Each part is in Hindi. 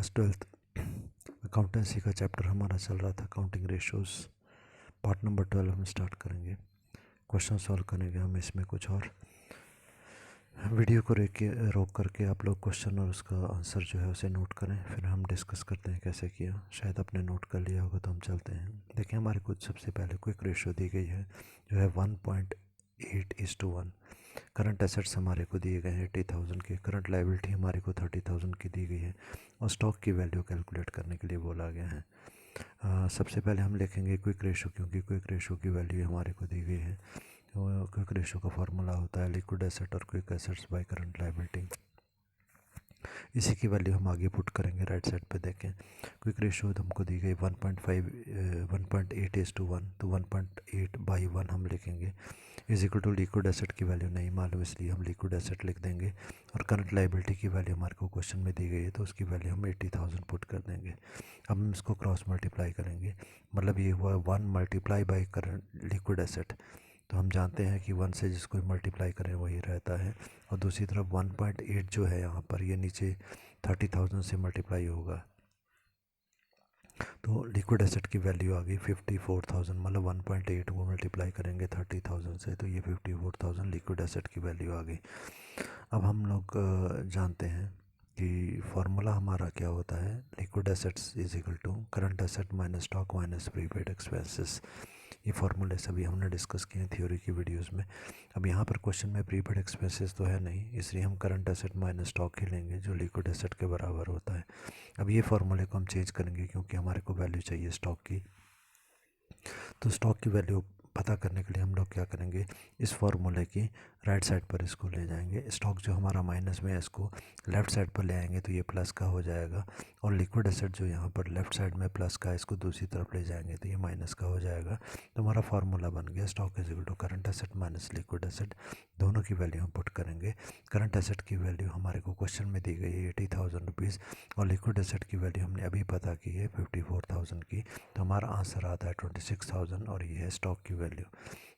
क्लास 12th अकाउंटेंसी का चैप्टर हमारा चल रहा था काउंटिंग रेशोज़। पार्ट नंबर 12 हम स्टार्ट करेंगे। क्वेश्चन सॉल्व करेंगे हम इसमें कुछ और। वीडियो को रोक करके आप लोग क्वेश्चन और उसका आंसर जो है उसे नोट करें, फिर हम डिस्कस करते हैं कैसे किया। शायद आपने नोट कर लिया होगा, तो हम चलते हैं। देखिए, हमारे कुछ सबसे पहले क्विक रेशो दी गई है जो है 1.8:1। करंट एसेट्स हमारे को दिए गए हैं 80,000 के, करंट लाइबिलिटी हमारे को 30,000 की दी गई है और स्टॉक की वैल्यू कैलकुलेट करने के लिए बोला गया है। सबसे पहले हम लिखेंगे क्विक रेशो, क्योंकि क्विक रेशो की वैल्यू हमारे को दी गई है। तो क्विक रेशो का फार्मूला होता है लिक्विड एसेट और quick assets bye current liability. इसी की वैल्यू हम आगे पुट करेंगे। राइट साइड पे देखें, क्विक रेशो हमको दी गई 1.8:1, तो 1.8/1 हम लिखेंगे। Is equal to liquid asset की वैल्यू नहीं मालूम, इसलिए हम लिक्विड एसेट लिख देंगे। और करंट लाइबिलिटी की वैल्यू हमारे को क्वेश्चन में दी गई है, तो उसकी वैल्यू हम 80,000 पुट कर देंगे। अब हम इसको क्रॉस मल्टीप्लाई करेंगे, मतलब ये हुआ 1 multiply by current liquid asset. तो हम जानते हैं कि 1 से जिसको मल्टीप्लाई करें वही रहता है। और दूसरी तरफ 1.8 जो है यहाँ पर, ये नीचे 30,000 से मल्टीप्लाई होगा, तो लिक्विड एसेट की वैल्यू आ गई 54,000। मतलब 1.8 को मल्टीप्लाई करेंगे 30,000 से, तो ये 54,000 लिक्विड एसेट की वैल्यू आ गई। अब हम लोग जानते हैं कि फार्मूला हमारा क्या होता है। Liquid assets is equal to current asset minus stock minus prepaid expenses. ये फार्मूले सभी हमने डिस्कस किए हैं थ्योरी की वीडियोस में। अब यहाँ पर क्वेश्चन में प्रीपेड एक्सपेंसेस तो है नहीं, इसलिए हम करंट एसेट माइनस स्टॉक ही लेंगे जो लिक्विड एसेट के बराबर होता है। अब ये फार्मूले को हम चेंज करेंगे, क्योंकि हमारे को वैल्यू चाहिए स्टॉक की। तो स्टॉक की वैल्यू पता करने के लिए हम लोग क्या करेंगे, इस फार्मूले की राइट साइड पर इसको ले जाएंगे। स्टॉक जो हमारा माइनस में है, इसको लेफ़्ट साइड पर ले आएंगे तो ये प्लस का हो जाएगा। और लिक्विड एसेट जो यहाँ पर लेफ़्ट साइड में प्लस का है, इसको दूसरी तरफ ले जाएंगे तो ये माइनस का हो जाएगा। तो हमारा फार्मूला बन गया stock is equal to current asset minus liquid asset. दोनों की वैल्यू हम पुट करेंगे। करंट एसेट की वैल्यू हमारे को क्वेश्चन में दी गई है 80,000 रुपीज़, और लिक्विड एसेट की वैल्यू हमने अभी पता की है 54,000 की। तो हमारा आंसर आता है 26,000, और ये है स्टॉक की वैल्यू।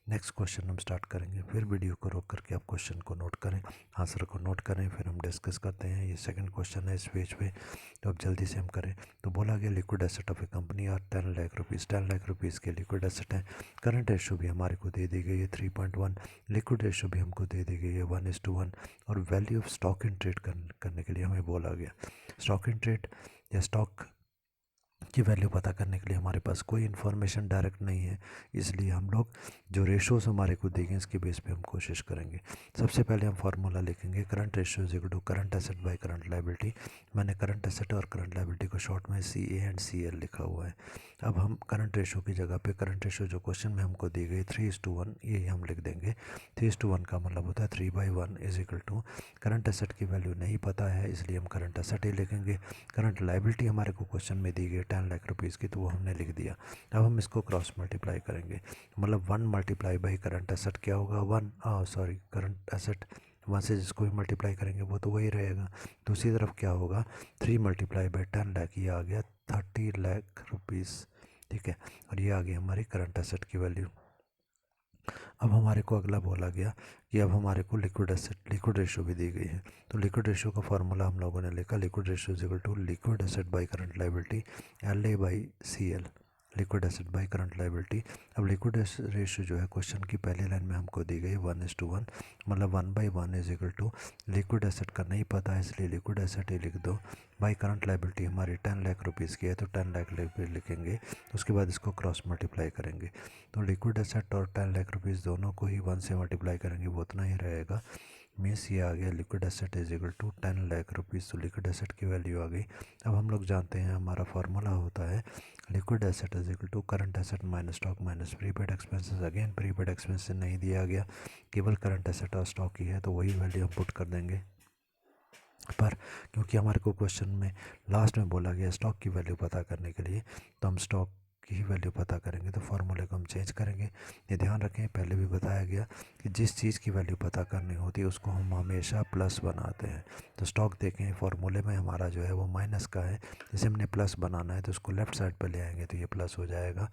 नेक्स्ट क्वेश्चन हम स्टार्ट करेंगे। फिर वीडियो को रोक करके आप क्वेश्चन को नोट करें, आंसर को नोट करें, फिर हम डिस्कस करते हैं। ये सेकंड क्वेश्चन है इस पेज पे, तो अब जल्दी से हम करें। तो बोला गया liquid asset of a company are 10 lakh rupees. 10 lakh rupees के लिक्विड एसेट है। करंट रेशो भी हमारे को दे दी गई है 3.1। लिक्विड रेशो भी हमको दे दी गई है 1:1। और value of stock in trade करने के लिए हमें बोला गया। स्टॉक इन ट्रेड या स्टॉक की वैल्यू पता करने के लिए हमारे पास कोई इन्फॉर्मेशन डायरेक्ट नहीं है, इसलिए हम लोग जो रेशोज़ हमारे को देंगे इसके बेस पे हम कोशिश करेंगे। सबसे पहले हम फार्मूला लिखेंगे current ratio is equal to current asset by current liability. मैंने करंट एसेट और करंट लाइबिलिटी को शॉर्ट में CA एंड CL लिखा हुआ है। अब हम करंट रेशो की जगह पे करंट रेशो जो क्वेश्चन में हमको दी गई 3:1, ये हम लिख देंगे। 3:1 का मतलब होता है 3/1 is equal to, current asset की वैल्यू नहीं पता है इसलिए हम करंट एसेट ही लिखेंगे। करंट लाइबिलिटी हमारे को क्वेश्चन में दी गई 10 लाख रुपीज़ की, तो वो हमने लिख दिया। अब हम इसको क्रॉस मल्टीप्लाई करेंगे, मतलब 1 मल्टीप्लाई बाई करंट एसेट क्या होगा 1, करंट एसेट 1 से जिसको भी मल्टीप्लाई करेंगे वो तो वही रहेगा। दूसरी तरफ क्या होगा 3 मल्टीप्लाई बाई 10 लाख, ये आ गया 30 लाख रुपीज़। ठीक है, और ये आ गई हमारी करंट एसेट की वैल्यू। अब हमारे को अगला बोला गया कि अब हमारे को लिक्विड रेशो भी दी गई है। तो लिक्विड रेशो का फार्मूला हम लोगों ने लिखा, liquid ratio is equal to liquid asset by current liability LA/CL। Liquid asset by current liability. अब लिक्विड रेशो जो है क्वेश्चन की पहली लाइन में हमको दी गई 1:1, मतलब 1/1 is equal to, liquid asset का नहीं पता है इसलिए लिक्विड एसेट ही लिख दो। बाई करंट लाइबिलिटी हमारी 10 लाख रुपीज़ की है, तो 10 लाख लिखेंगे। उसके बाद इसको क्रॉस मल्टीप्लाई करेंगे, तो लिक्विड एसेट और 10 लाख रुपीज़ दोनों को ही 1 से मल्टीप्लाई करेंगे, वो उतना ही रहेगा। मीन्स ये आ गया liquid asset is equal to 10 lakh rupees. तो लिक्विड एसेट की वैल्यू आ गई। अब हम लोग जानते हैं हमारा फार्मूला होता है liquid asset is equal to current asset minus stock minus prepaid expenses. Again prepaid expenses नहीं दिया गया, केवल करंट एसेट और स्टॉक ही है, तो वही वैल्यू हम पुट कर देंगे। पर क्योंकि हमारे को क्वेश्चन में लास्ट में बोला गया स्टॉक की वैल्यू पता करने के लिए, तो हम स्टॉक की ही वैल्यू पता करेंगे, तो फार्मूले को हम चेंज करेंगे। ये ध्यान रखें, पहले भी बताया गया कि जिस चीज़ की वैल्यू पता करनी होती है उसको हम हमेशा प्लस बनाते हैं। तो स्टॉक देखें फार्मूले में हमारा जो है वो माइनस का है, जैसे हमने प्लस बनाना है तो उसको लेफ़्ट साइड पर ले आएंगे तो ये प्लस हो जाएगा।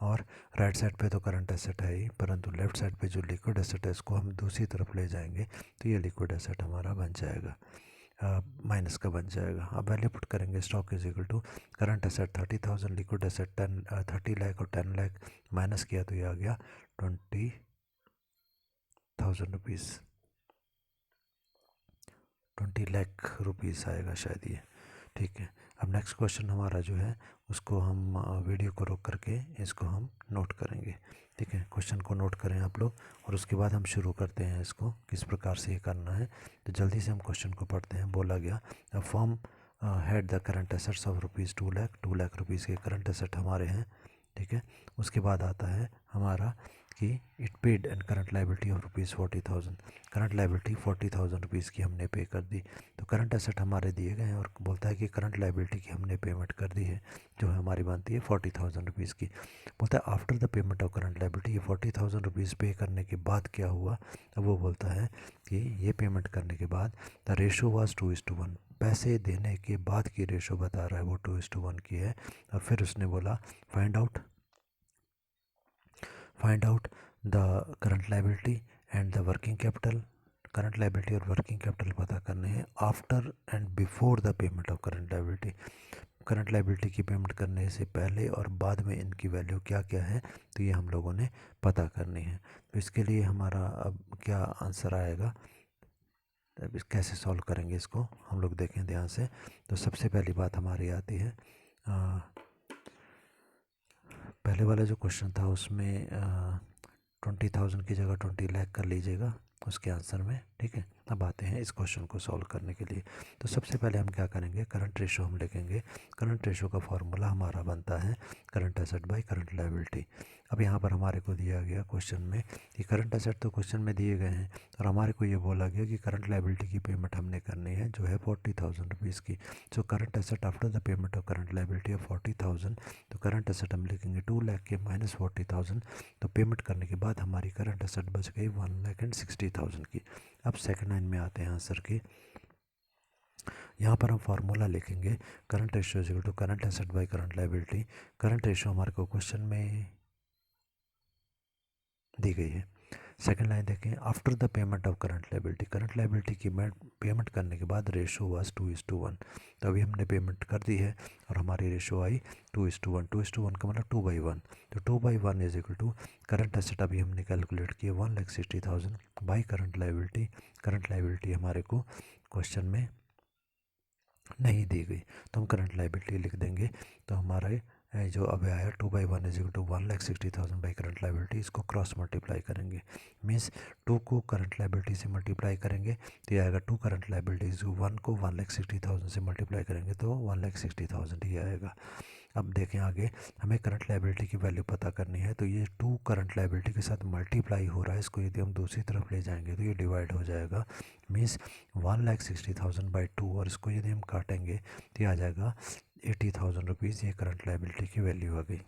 और राइट साइड पे तो करंट एसेट है ही, परंतु लेफ़्ट साइड पे जो लिक्विड एसेट है इसको हम दूसरी तरफ ले जाएंगे तो ये लिक्विड एसेट हमारा बन जाएगा। माइनस का बन जाएगा। अब वैल्यू पुट करेंगे, stock is equal to current asset 30,000, liquid asset 30 lakh और 10 लाख माइनस किया तो ये आ गया 20,000 रुपीज़, 20 लाख रुपीज़ आएगा शायद ये। ठीक है, अब नेक्स्ट क्वेश्चन हमारा जो है उसको हम वीडियो को रोक करके इसको हम नोट करेंगे। ठीक है, क्वेश्चन को नोट करें आप लोग और उसके बाद हम शुरू करते हैं इसको किस प्रकार से ये करना है। तो जल्दी से हम क्वेश्चन को पढ़ते हैं। बोला गया form had the current assets of rupees 2 lakh, 2 lakh rupees के करंट एसेट हमारे हैं। ठीक है, उसके बाद आता है हमारा कि it paid and current liability of rupees 40,000, current liability 40,000 rupees की हमने पे कर दी। तो करंट एसेट हमारे दिए गए हैं और बोलता है कि करंट लाइबिलिटी की हमने पेमेंट कर दी है जो हमारी बनती है 40,000 रुपीज़ की। बोलता है after the payment of current liability, ये 40,000 रुपीज़ पे करने के बाद क्या हुआ। अब वो बोलता है कि ये पेमेंट करने के बाद द रेशो वाज 2:1, पैसे देने के बाद की रेशो बता रहा है वो 2:1 की है। और फिर उसने बोला find out the current liability and the working capital. Current liability और वर्किंग कैपिटल पता करने हैं after and before the payment of current liability. Current liability की पेमेंट करने से पहले और बाद में इनकी वैल्यू क्या क्या है, तो ये हम लोगों ने पता करनी है। तो इसके लिए हमारा अब क्या आंसर आएगा, अब कैसे सॉल्व करेंगे इसको हम लोग देखें ध्यान से। तो सबसे पहली बात हमारी आती है, पहले वाला जो क्वेश्चन था उसमें 20,000 की जगह 20 लाख कर लीजिएगा उसके आंसर में। ठीक है, अब आते हैं इस क्वेश्चन को सॉल्व करने के लिए। तो सबसे पहले हम क्या करेंगे, करंट रेशो हम लिखेंगे। करंट रेशो का फॉर्मूला हमारा बनता है current asset by current liability. अब यहाँ पर हमारे को दिया गया क्वेश्चन में कि करंट एसेट तो क्वेश्चन में दिए गए हैं और हमारे को ये बोला गया कि करंट लाइबिलिटी की पेमेंट हमने करनी है जो है 40,000 रुपीज़ की। So current asset after the payment of current liability of 40,000, तो करंट एसेट हम लिखेंगे 2 लाख के माइनस 40,000। तो पेमेंट करने के बाद हमारी करंट एसेट बच गई 1,60,000 की। अब सेकंड लाइन में आते हैं आंसर की। यहाँ पर हम फार्मूला लिखेंगे current ratio is equal to current asset by current liability. Current ratio हमारे को क्वेश्चन में दी गई है। सेकंड लाइन देखें, after the payment of current liability, current liability की पेमेंट करने के बाद रेशो वाज 2:1। तो अभी हमने पेमेंट कर दी है और हमारी रेशो आई 2:1। 2:1 का मतलब 2/1। तो 2/1 is equal to current asset अभी हमने कैलकुलेट किया 1,60,000 by current liability. Current liability हमारे को क्वेश्चन में नहीं दी गई तो हम करंट लाइबिलिटी लिख देंगे। तो हमारे जो अब आया 2/1 is equal to 1,60,000 by current liability, इसको क्रॉस मल्टीप्लाई करेंगे। मीन्स 2 को करंट लाइबिलिटी से मल्टीप्लाई करेंगे तो ये आएगा 2 करंट लाइबिलिटीज 1 को 1,60,000 से मल्टीप्लाई करेंगे तो 1,60,000 ही आएगा। अब देखें आगे, हमें करंट लाइबिलिटी की वैल्यू पता करनी है। तो ये 2 करंट लाइबिलिटी के साथ मल्टीप्लाई हो रहा है, इसको यदि हम दूसरी तरफ ले जाएंगे तो ये डिवाइड हो जाएगा। मीन्स 1,60,000 बाई 2 और इसको यदि हम काटेंगे तो ये आ जाएगा 80,000 रुपीज़। ये करंट लाइबिलिटी की वैल्यू आ गई।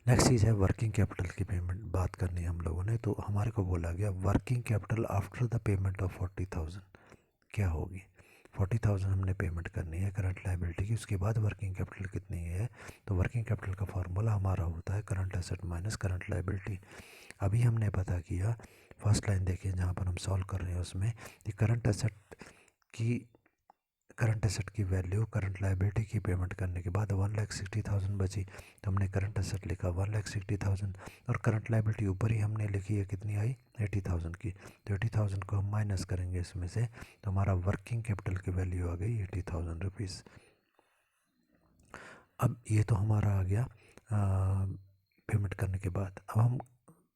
नेक्स्ट चीज़ है वर्किंग कैपिटल की पेमेंट बात करनी है हम लोगों ने। तो हमारे को बोला गया working capital after the payment of 40,000 क्या होगी। 40,000 हमने पेमेंट करनी है करंट लाइबिलिटी की, उसके बाद वर्किंग कैपिटल कितनी है। तो वर्किंग कैपिटल का फार्मूला हमारा होता है current asset minus current liability. अभी हमने पता किया, फर्स्ट लाइन देखिए जहाँ पर हम सॉल्व कर रहे हैं उसमें कि करंट एसेट की वैल्यू करंट लाइबिलिटी की पेमेंट करने के बाद 1,60,000 बची। तो हमने करंट एसेट लिखा 1,60,000 और करंट लाइबिलिटी ऊपर ही हमने लिखी है कितनी आई 80,000 की। तो 80,000 को हम माइनस करेंगे इसमें से तो हमारा वर्किंग कैपिटल की वैल्यू आ गई 80,000 रुपीज़। अब ये तो हमारा आ गया पेमेंट करने के बाद। अब हम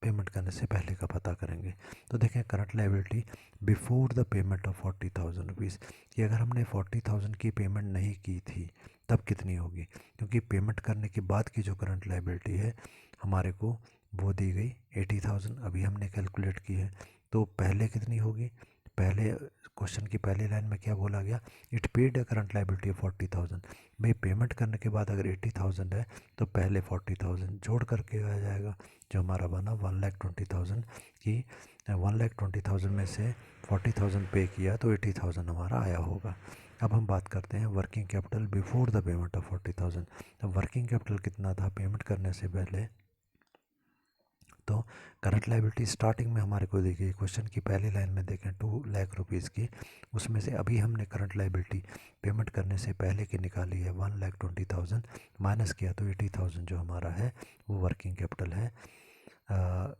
पेमेंट करने से पहले का पता करेंगे। तो देखें current liability before the payment of 40,000 rupees, कि अगर हमने 40,000 की पेमेंट नहीं की थी तब कितनी होगी। क्योंकि पेमेंट करने के बाद की जो करंट लाइबिलिटी है हमारे को वो दी गई 80,000 अभी हमने कैलकुलेट की है। तो पहले कितनी होगी, पहले क्वेश्चन की पहली लाइन में क्या बोला गया, it paid a current liability of 40,000। भाई पेमेंट करने के बाद अगर 80,000 है तो पहले 40,000 जोड़ करके आ जाएगा जो हमारा बना 1,20,000 की। 1,20,000 में से 40,000 पे किया तो 80,000 हमारा आया होगा। अब हम बात करते हैं working capital before the payment of 40,000। तो वर्किंग कैपिटल कितना था पेमेंट करने से पहले तो करंट लाइबिलिटी स्टार्टिंग में हमारे को दी गई क्वेश्चन की पहली लाइन में देखें 2 लाख रुपीज़ की, उसमें से अभी हमने करंट लाइबिलिटी पेमेंट करने से पहले की निकाली है 1,20,000, माइनस किया तो 80,000 जो हमारा है वो वर्किंग कैपिटल है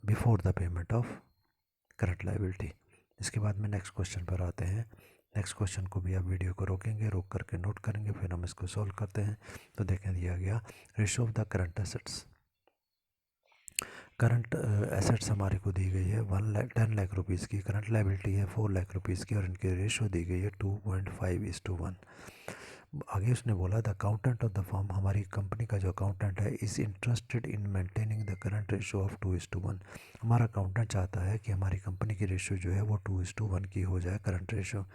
before the payment of current liability. इसके बाद में नेक्स्ट क्वेश्चन पर आते हैं। नेक्स्ट क्वेश्चन को भी आप वीडियो को रोकेंगे, रोक करके नोट करेंगे, फिर हम इसको सॉल्व करते हैं। तो देखें दिया गया ratio of the current assets. Current assets हमारे को दी गई है 10 लाख रुपीज़ की, करंट लाइबिलिटी है 4 लाख रुपीज़ की और इनकी रेशियो दी गई है 2.5:1। आगे उसने बोला the accountant of the firm, हमारी कंपनी का जो अकाउंटेंट है, is interested in maintaining the current ratio of 2:1। हमारा अकाउंटेंट चाहता है कि हमारी कंपनी की रेशियो जो है वो 2:1 की हो जाए, करंट रेशियो।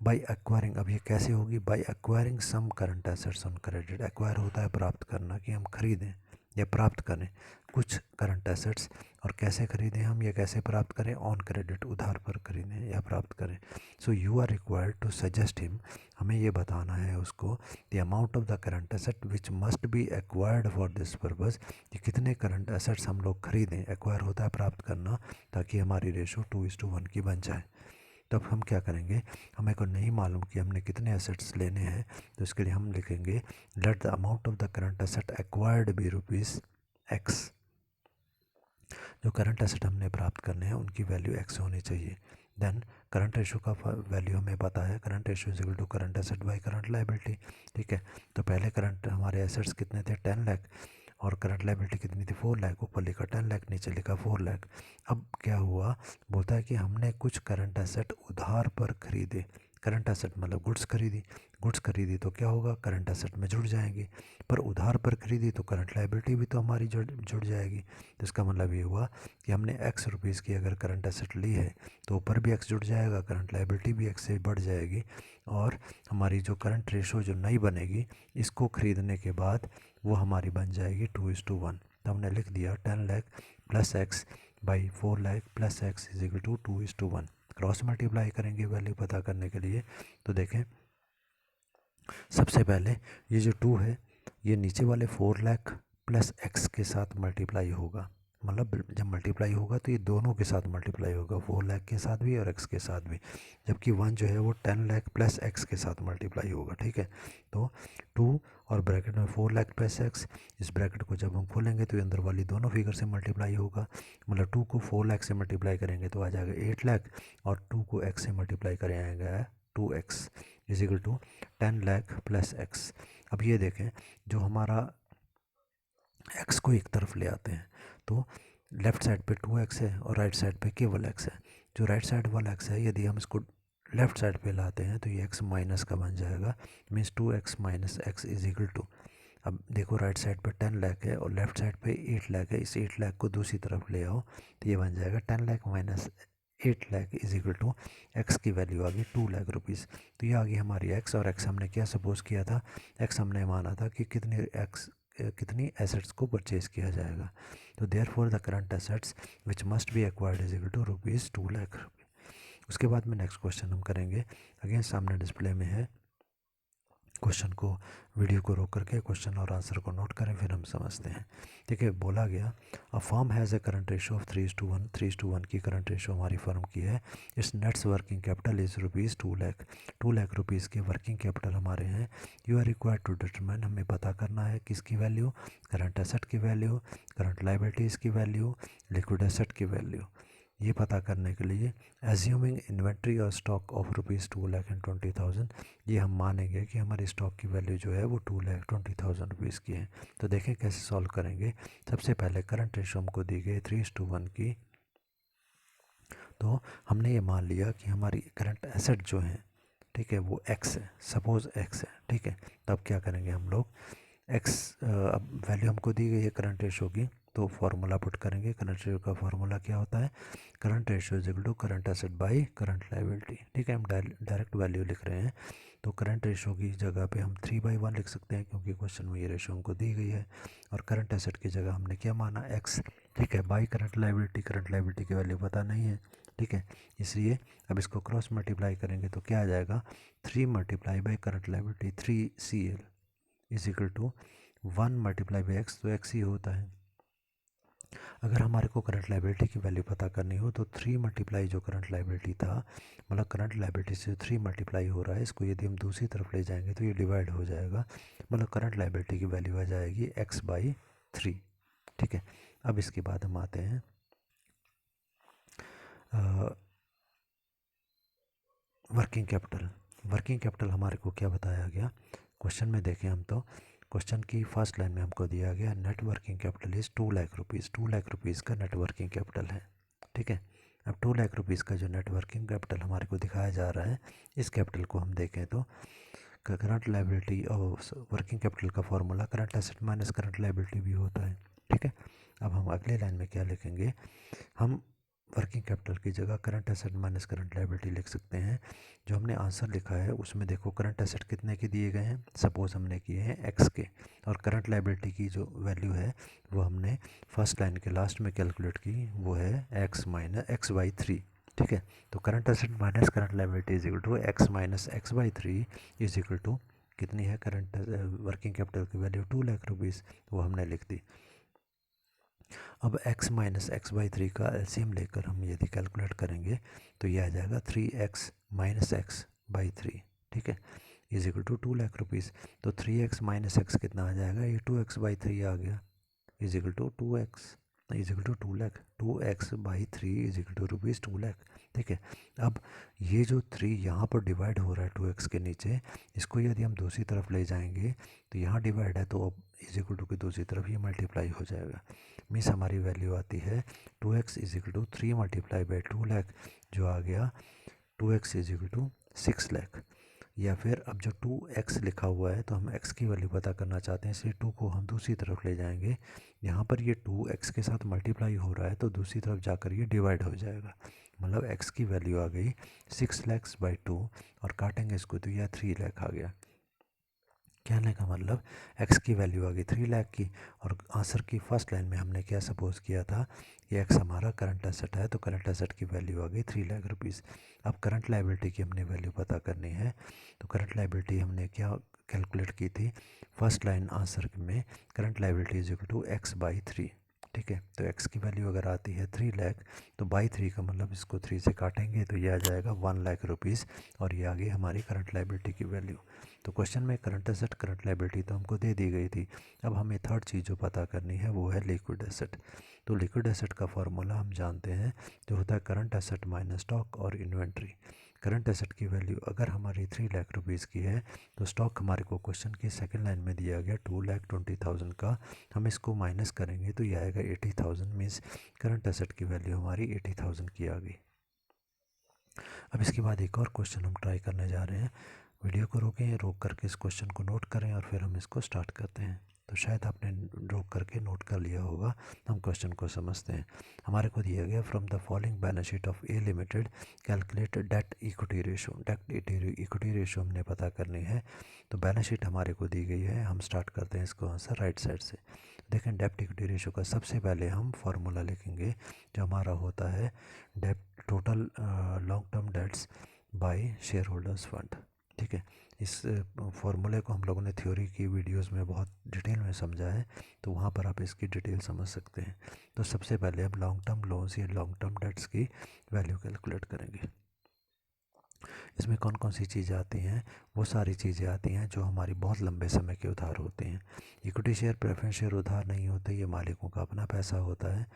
बाई एक्वायरिंग, अब ये कैसे होगी? By acquiring some current assets on credit. Acquire होता है प्राप्त करना, कि हम खरीदें या प्राप्त करें कुछ करंट एसेट्स, और कैसे खरीदें हम या कैसे प्राप्त करें? ऑन क्रेडिट, उधार पर खरीदें या प्राप्त करें। So you are required to suggest him, हमें ये बताना है उसको, the amount of the current asset which must be acquired for this purpose, कि कितने करंट एसेट्स हम लोग खरीदें। एक्वायर होता है प्राप्त करना, ताकि हमारी रेशो 2:1 की बन जाए। तब हम क्या करेंगे, हमें को नहीं मालूम कि हमने कितने एसेट्स लेने हैं, तो इसके लिए हम लिखेंगे let the amount of the current asset acquired be ₹X। जो करंट एसेट हमने प्राप्त करने हैं उनकी वैल्यू X होनी चाहिए। देन करंट रेशो का वैल्यू हमें पता है, current ratio is equal to current asset by current liability. ठीक है, तो पहले करंट हमारे एसेट्स कितने थे? 10 लाख, और करंट लाइबिलिटी कितनी थी? 4 लाख। ऊपर लिखा 10 लाख, नीचे लिखा 4 लाख। अब क्या हुआ, बोलता है कि हमने कुछ करंट एसेट उधार पर खरीदे। करंट एसेट मतलब गुड्स खरीदी, गुड्स खरीदी तो क्या होगा, करंट एसेट में जुड़ जाएंगी। पर उधार पर खरीदी तो करंट लाइबिलिटी भी तो हमारी जुड़ जाएगी। तो इसका मतलब ये हुआ कि हमने X रुपीज़ की अगर करंट एसेट ली है तो ऊपर भी X जुड़ जाएगा, करंट लाइबिलिटी भी X से बढ़ जाएगी, और हमारी जो करंट रेशो जो नई बनेगी इसको ख़रीदने के बाद वो हमारी बन जाएगी 2:1। तो हमने लिख दिया 10 lakh plus X by 4 lakh plus X is equal to 2:1। Cross multiply करेंगे वैल्यू पता करने के लिए। तो देखें सबसे पहले ये जो 2 है ये नीचे वाले 4 लाख प्लस एक्स के साथ मल्टीप्लाई होगा, मतलब जब मल्टीप्लाई होगा तो ये दोनों के साथ मल्टीप्लाई होगा, 4 लाख के साथ भी और एक्स के साथ भी। जबकि 1 जो है वो 10 लाख प्लस एक्स के साथ मल्टीप्लाई होगा। ठीक है, तो 2 और ब्रैकेट में 4 लाख प्लस एक्स, इस ब्रैकेट को जब हम खोलेंगे तो ये अंदर वाली दोनों फिगर से मल्टीप्लाई होगा। मतलब 2 को 4 लाख से मल्टीप्लाई करेंगे तो आ जाएगा 8 लाख, और 2 को एक्स से मल्टीप्लाई करेंगे 2x is equal to 10 lakh plus x. अब ये देखें जो हमारा x को एक तरफ ले आते हैं तो लेफ़्ट साइड पे 2x है और राइट साइड पे केवल x है। जो राइट साइड वाला x है यदि हम इसको लेफ़्ट साइड पे लाते हैं तो ये x माइनस का बन जाएगा, means 2x minus x is equal to. अब देखो राइट साइड पे 10 लाख है और लेफ़्ट साइड पे 8 लाख है, इस 8 लाख को दूसरी तरफ ले आओ तो ये बन जाएगा 10 lakh minus 8 lakh is equal to x की वैल्यू आ गई 2 लाख रुपीज़। तो ये आ गई हमारी एक्स, और एक्स हमने क्या सपोज किया था, एक्स हमने माना था कि कितनी एसेट्स को परचेज किया जाएगा। तो there for the current assets which must be acquired is equal to ₹2 lakh. उसके बाद में नेक्स्ट क्वेश्चन हम करेंगे, अगेन सामने डिस्प्ले में है। क्वेश्चन को वीडियो को रोक करके क्वेश्चन और आंसर को नोट करें, फिर हम समझते हैं। ठीक है, बोला गया a firm has a current ratio of 3:1, 3:1 की करंट रेशो हमारी फर्म की है। इस nets working capital is ₹2 lakh, 2 lakh rupees के वर्किंग कैपिटल हमारे हैं। You are required to determine, हमें पता करना है किसकी वैल्यू, करंट एसेट की वैल्यू, करंट लाइबिलिटीज़ की वैल्यू, लिक्विड एसेट की वैल्यू। ये पता करने के लिए एज्यूमिंग इन्वेंट्री और स्टॉक ऑफ ₹2,20,000, ये हम मानेंगे कि हमारी स्टॉक की वैल्यू जो है वो 2,20,000 की है। तो देखें कैसे सॉल्व करेंगे। सबसे पहले करंट रेशो हमको दी गई 3:1 की, तो हमने ये मान लिया कि हमारी करंट एसेट जो है, ठीक है, वो एक्स है, सपोज़ एक्स है। ठीक है, तब क्या करेंगे हम लोग, एक्स अब वैल्यू हमको दी गई है करंट रेशो की, तो फार्मूला पुट करेंगे। करंट रेशो का फार्मूला क्या होता है, current ratio is equal to current asset by current liability. ठीक है, हम डायरेक्ट वैल्यू लिख रहे हैं, तो करंट रेशो की जगह पे हम 3/1 लिख सकते हैं क्योंकि क्वेश्चन में ये रेशो हमको दी गई है। और करंट एसेट की जगह हमने क्या माना, एक्स। ठीक है, बाई करंट लाइबिलिटी की वैल्यू पता नहीं है। ठीक है, इसलिए अब इसको क्रॉस मल्टीप्लाई करेंगे तो क्या आ जाएगा, 3 multiply by current liability 3CL is equal to 1 multiply by x, तो एक्स ही होता है। अगर हमारे को करंट लाइबिलिटी की वैल्यू पता करनी हो तो 3 मल्टीप्लाई जो करंट लाइबिलिटी था, मतलब करंट लाइबिलिटी से 3 मल्टीप्लाई हो रहा है, इसको यदि हम दूसरी तरफ ले जाएंगे तो ये डिवाइड हो जाएगा, मतलब करंट लाइबिलिटी की वैल्यू आ जाएगी x/3। ठीक है, अब इसके बाद हम आते हैं वर्किंग कैपिटल। वर्किंग कैपिटल हमारे को क्या बताया गया क्वेश्चन में, देखें हम तो क्वेश्चन की फर्स्ट लाइन में हमको दिया गया net working capital is 2 lakh rupees. 2 lakh rupees का नेट वर्किंग कैपिटल है। ठीक है, अब 2 लाख रुपीज़ का जो नेट वर्किंग कैपिटल हमारे को दिखाया जा रहा है, इस कैपिटल को हम देखें तो करंट लाइबिलिटी और वर्किंग कैपिटल का formula current asset minus current liability भी होता है। ठीक है, अब हम अगले लाइन में क्या लिखेंगे, हम वर्किंग कैपिटल की जगह current asset minus current liability लिख सकते हैं। जो हमने आंसर लिखा है उसमें देखो करंट एसेट कितने के दिए गए हैं, सपोज हमने किए हैं x के, और करंट लाइबिलिटी की जो वैल्यू है वो हमने फर्स्ट लाइन के लास्ट में कैलकुलेट की, वो है x/3। ठीक है, तो current asset minus current liability is equal to x/3 is equal to कितनी है, करंट वर्किंग कैपिटल की वैल्यू 2 लाख रुपीज़, वो हमने लिख दी। अब x माइनस x/3 का एलसीएम लेकर हम यदि कैलकुलेट करेंगे तो ये आ जाएगा 3x माइनस x/3। ठीक है, is equal to 2 lakh rupees. तो 3x माइनस x कितना आ जाएगा, ये 2x/3 आ गया, is equal to 2x is equal to 2 lakh. 2x/3 is equal to rupees 2 lakh. ठीक है, अब ये जो 3 यहाँ पर डिवाइड हो रहा है 2x के नीचे, इसको यदि हम दूसरी तरफ ले जाएंगे तो यहाँ डिवाइड है तो अब इज इक्वल टू की दूसरी तरफ ये मल्टीप्लाई हो जाएगा। मीन्स हमारी वैल्यू आती है 2x is equal to 3 multiply by 2 lakh, जो आ गया 2x is equal to 6 lakh. या फिर अब जो 2x लिखा हुआ है तो हम x की वैल्यू पता करना चाहते हैं, इसलिए 2 को हम दूसरी तरफ ले जाएंगे। यहाँ पर ये 2x के साथ मल्टीप्लाई हो रहा है तो दूसरी तरफ जाकर ये डिवाइड हो जाएगा, मतलब x की वैल्यू आ गई 6 लाख/2, और काटेंगे इसको तो यह 3 लाख आ गया। कहने का मतलब x की वैल्यू आ गई 3 लाख की, और आंसर की फर्स्ट लाइन में हमने क्या सपोज किया था कि x हमारा करंट एसेट है, तो करंट एसेट की वैल्यू आ गई 3 लाख रुपीज़। अब करंट लाइबिलिटी की हमने वैल्यू पता करनी है, तो करंट लाइबिलिटी हमने क्या कैलकुलेट की थी, फर्स्ट लाइन आंसर में current liability is equal to x/3। ठीक है, तो x की वैल्यू अगर आती है 3 लाख, तो बाई 3 का मतलब इसको 3 से काटेंगे तो ये आ जाएगा 1 लाख रुपीज़, और ये आ गई हमारी करंट लाइबिलिटी की वैल्यू। तो क्वेश्चन में करंट एसेट करंट लाइबिलिटी तो हमको दे दी गई थी। अब हमें थर्ड चीज़ जो पता करनी है वो है लिक्विड एसेट। तो लिक्विड एसेट का फॉर्मूला हम जानते हैं, जो होता है करंट एसेट माइनस स्टॉक और इन्वेंट्री। करंट एसेट की वैल्यू अगर हमारी 3 लाख रुपीज़ की है, तो स्टॉक हमारे को क्वेश्चन की सेकंड लाइन में दिया गया 2,20,000 का, हम इसको माइनस करेंगे तो ये आएगा 80,000। मीन्स करंट एसेट की वैल्यू हमारी 80,000 की आ गई। अब इसके बाद एक और क्वेश्चन हम ट्राई करने जा रहे हैं। वीडियो को रोकें, रोक करके इस क्वेश्चन को नोट करें और फिर हम इसको स्टार्ट करते हैं। तो शायद आपने रोक करके नोट कर लिया होगा, हम क्वेश्चन को समझते हैं। हमारे को दिया गया from the following balance sheet of A limited calculate debt equity ratio. Debt equity ratio हमने पता करनी है, तो बैलेंस शीट हमारे को दी गई है। हम स्टार्ट करते हैं इसको आंसर राइट साइड से। देखें, डेप्ट इक्विटी रेशो का सबसे पहले हम फार्मूला लिखेंगे, जो हमारा होता है डेप्ट total long term debts by shareholders fund. ठीक है, इस फॉर्मूले को हम लोगों ने थ्योरी की वीडियोस में बहुत डिटेल में समझा है, तो वहाँ पर आप इसकी डिटेल समझ सकते हैं। तो सबसे पहले हम लॉन्ग टर्म लोन्स या लॉन्ग टर्म डेट्स की वैल्यू कैलकुलेट करेंगे। इसमें कौन कौन सी चीज़ें आती हैं, वो सारी चीज़ें आती हैं जो हमारी बहुत लंबे समय के उधार होते हैं। इक्विटी शेयर प्रेफरेंस शेयर उधार नहीं होते, ये मालिकों का अपना पैसा होता है।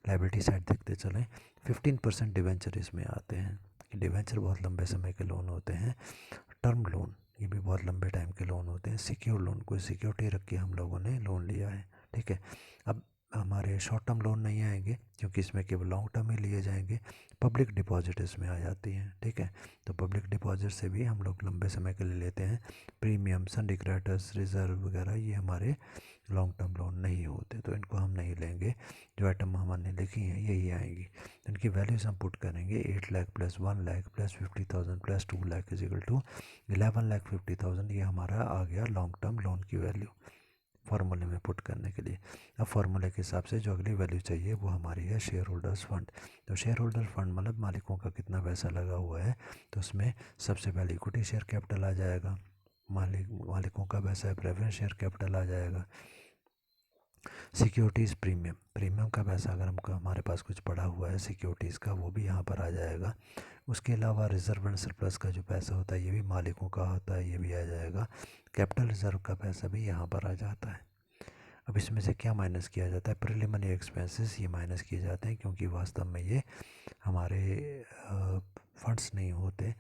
लाइबिलिटी साइड देखते चलें, 15% डिवेंचर इसमें आते हैं। डिवेंचर बहुत लंबे समय के लोन होते हैं। टर्म लोन, ये भी बहुत लंबे टाइम के लोन होते हैं। सिक्योर लोन, कोई सिक्योरिटी रख के हम लोगों ने लोन लिया है। ठीक है, अब हमारे शॉर्ट टर्म लोन नहीं आएंगे क्योंकि इसमें केवल लॉन्ग टर्म ही लिए जाएंगे। पब्लिक डिपॉजिट इसमें आ जाती हैं। ठीक है, तो पब्लिक डिपॉजिट से भी हम लोग लंबे समय के लिए लेते हैं। प्रीमियम, सिंडिकेटर्स, रिजर्व वगैरह ये हमारे लॉन्ग टर्म लोन नहीं होते, तो इनको हम नहीं लेंगे। जो आइटम हमने लिखी हैं यही आएंगी। इनकी वैल्यूज हम पुट करेंगे 8 lakh plus 1 lakh plus 50,000 plus 2 lakh is equal to 11,50,000। ये हमारा आ गया लॉन्ग टर्म लोन की वैल्यू फार्मूले में पुट करने के लिए। अब फार्मूले के हिसाब से जो अगली वैल्यू चाहिए वो हमारी है शेयर होल्डर्स फंड। तो शेयर होल्डर फंड मतलब मालिकों का कितना पैसा लगा हुआ है, तो उसमें सबसे पहले इक्विटी शेयर कैपिटल आ जाएगा, मालिकों का पैसा है, प्रेफरेंस शेयर कैपिटल आ जाएगा, सिक्योरिटीज़ प्रीमियम, प्रीमियम का पैसा अगर हमको हमारे पास कुछ पड़ा हुआ है सिक्योरिटीज़ का, वो भी यहाँ पर आ जाएगा। उसके अलावा रिज़र्व एंड सरप्लस का जो पैसा होता है ये भी मालिकों का होता है, ये भी आ जाएगा। कैपिटल रिज़र्व का पैसा भी यहाँ पर आ जाता है। अब इसमें से क्या माइनस किया जाता है? प्रिलिमिनरी एक्सपेंसेस ये माइनस किए जाते हैं, क्योंकि वास्तव में ये हमारे फंड्स नहीं होते,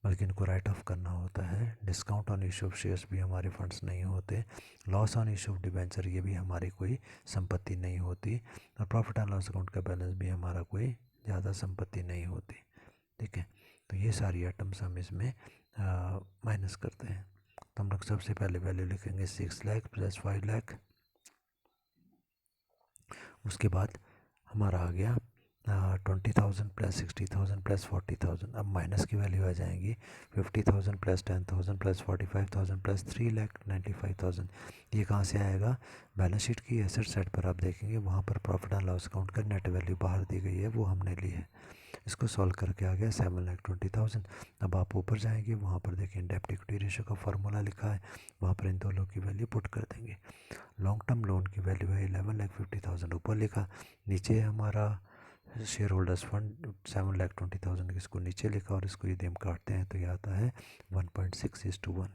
बल्कि इनको राइट ऑफ करना होता है। Discount on issue of shares भी हमारे फंड्स नहीं होते। Loss on issue of debenture ये भी हमारी कोई संपत्ति नहीं होती। और प्रॉफिट एंड लॉस अकाउंट का बैलेंस भी हमारा कोई ज़्यादा संपत्ति नहीं होती। ठीक है, तो ये सारी आइटम्स हम इसमें माइनस करते हैं। तो हम लोग सबसे पहले वैल्यू लिखेंगे 6 लाख प्लस 5 लाख। उसके बाद हमारा आ गया 20,000 प्लस 60,000 प्लस 40,000। अब माइनस की वैल्यू आ जाएंगी 50,000 प्लस 10,000 प्लस 45,000 प्लस 3,95,000। ये कहाँ से आएगा? बैलेंस शीट की एसेट साइड पर आप देखेंगे, वहाँ पर प्रॉफिट एंड लॉस अकाउंट का नेट वैल्यू बाहर दी गई है, वो हमने ली है। इसको सॉल्व करके आ गया 7,20,000। अब आप ऊपर जाएंगे, वहाँ पर देखिए डेब्ट इक्विटी रेशियो का फार्मूला लिखा है, वहाँ पर इन दोनों की वैल्यू पुट कर देंगे। लॉन्ग टर्म लोन की वैल्यू है 11,50,000 ऊपर लिखा, नीचे हमारा शेयर होल्डर्स फंड 7,20,000, इसको नीचे लिखा और इसको यदि हम काटते हैं तो ये आता है 1.6:1।